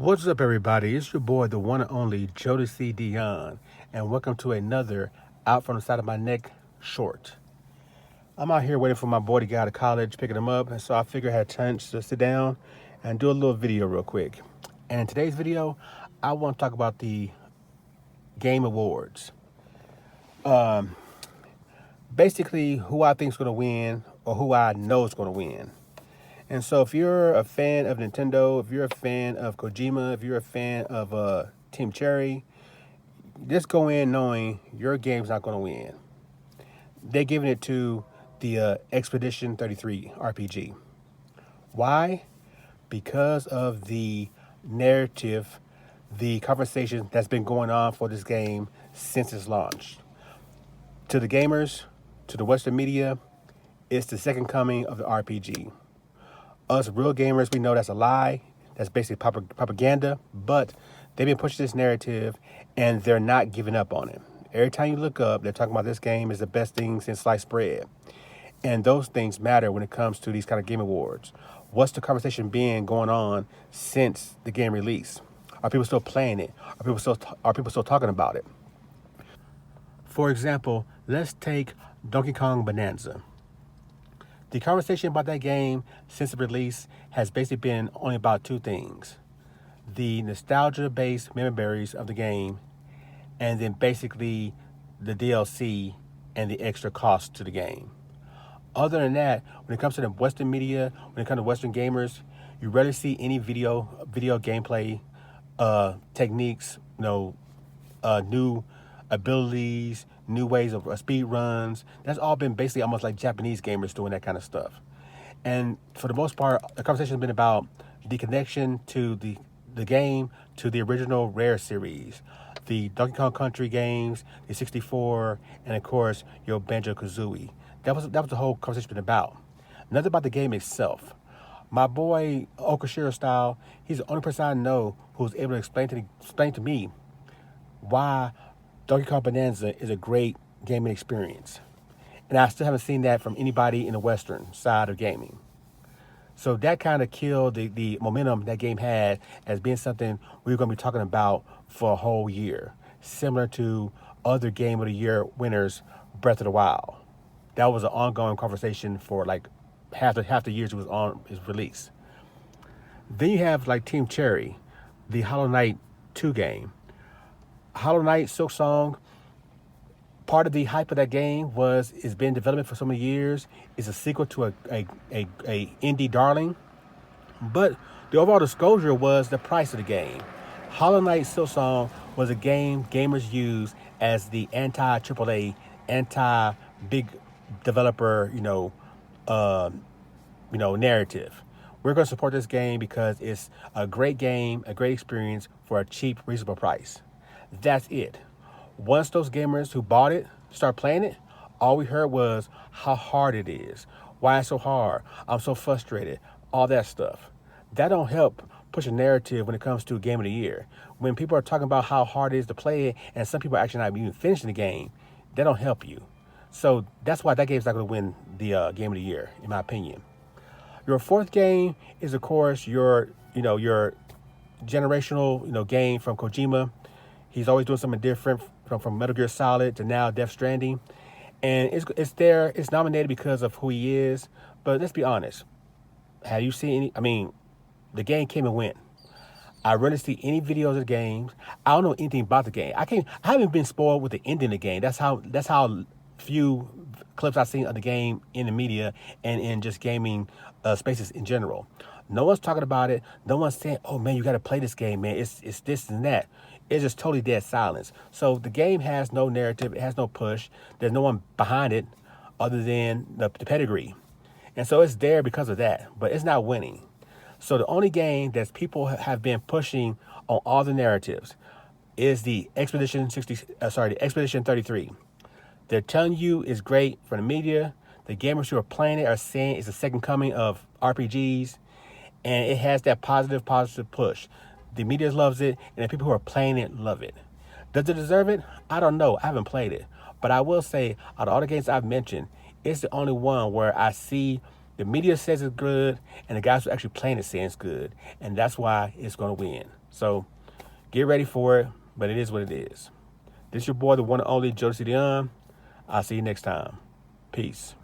What's up, everybody? It's your boy, the one and only Jodeci Dion, and welcome to another Out from the Side of My Neck short. I'm out here waiting for my boy to get out of college, picking him up, and so I figured I had a chance to sit down and do a little video real quick. And in today's video, I want to talk about the Game Awards. Basically, who I think is going to win or who I know is going to win. And so if you're a fan of Nintendo, if you're a fan of Kojima, if you're a fan of Team Cherry, just go in knowing your game's not going to win. They're giving it to the Expedition 33 RPG. Why? Because of the narrative, the conversation that's been going on for this game since its launch. To the gamers, to the Western media, it's the second coming of the RPG. Us real gamers, we know that's a lie. That's basically propaganda, but they've been pushing this narrative and they're not giving up on it. Every time you look up, they're talking about this game is the best thing since sliced bread. And those things matter when it comes to these kind of game awards. What's the conversation been going on since the game release? Are people still playing it? Are people still talking about it? For example, let's take Donkey Kong Bonanza. The conversation about that game since the release has basically been only about two things. The nostalgia-based memories of the game, and then basically the DLC and the extra cost to the game. Other than that, when it comes to the Western media, when it comes to Western gamers, you rarely see any video gameplay techniques, new abilities, new ways of speed runs. That's all been basically almost like Japanese gamers doing that kind of stuff. And for the most part, the conversation has been about the connection to the game, to the original Rare series, the Donkey Kong Country games, the 64, and of course, your Banjo-Kazooie. That was the whole conversation been about. Nothing about the game itself. My boy Okashira Style, he's the only person I know who's able to explain to me why Donkey Kong Bonanza is a great gaming experience. And I still haven't seen that from anybody in the Western side of gaming. So that kind of killed the momentum that game had as being something we were going to be talking about for a whole year. Similar to other Game of the Year winners, Breath of the Wild. That was an ongoing conversation for like half the years it was on its release. Then you have like Team Cherry, the Hollow Knight 2 game. Hollow Knight Silksong, part of the hype of that game it's been in development for so many years. It's a sequel to a indie darling. But the overall disclosure was the price of the game. Hollow Knight Silksong was a game gamers used as the anti-AAA, anti-big developer, narrative. We're going to support this game because it's a great game, a great experience for a cheap, reasonable price. That's it. Once those gamers who bought it start playing it, all we heard was how hard it is, why it's so hard, I'm so frustrated, all that stuff. That don't help push a narrative when it comes to Game of the Year. When people are talking about how hard it is to play it, and some people are actually not even finishing the game, that don't help you. So that's why that game's not going to win the Game of the Year, in my opinion. Your fourth game is, of course, your generational, game from Kojima. He's always doing something different from Metal Gear Solid to now Death Stranding. And it's nominated because of who he is. But let's be honest. Have you seen the game came and went. I rarely see any videos of the games. I don't know anything about the game. I haven't been spoiled with the ending of the game. That's how few clips I've seen of the game in the media and in just gaming spaces in general. No one's talking about it. No one's saying, oh man, you got to play this game, man. It's this and that. It's just totally dead silence. So the game has no narrative. It has no push. There's no one behind it other than the pedigree. And so it's there because of that, but it's not winning. So the only game that people have been pushing on all the narratives is the Expedition 33. They're telling you it's great for the media. The gamers who are playing it are saying it's the second coming of RPGs, and it has that positive push. The media loves it, and the people who are playing it love it. Does it deserve it? I don't know. I haven't played it. But I will say, out of all the games I've mentioned, it's the only one where I see the media says it's good, and the guys who are actually playing it say it's good. And that's why it's going to win. So get ready for it, but it is what it is. This your boy, the one and only Jodeci Dion. I'll see you next time. Peace.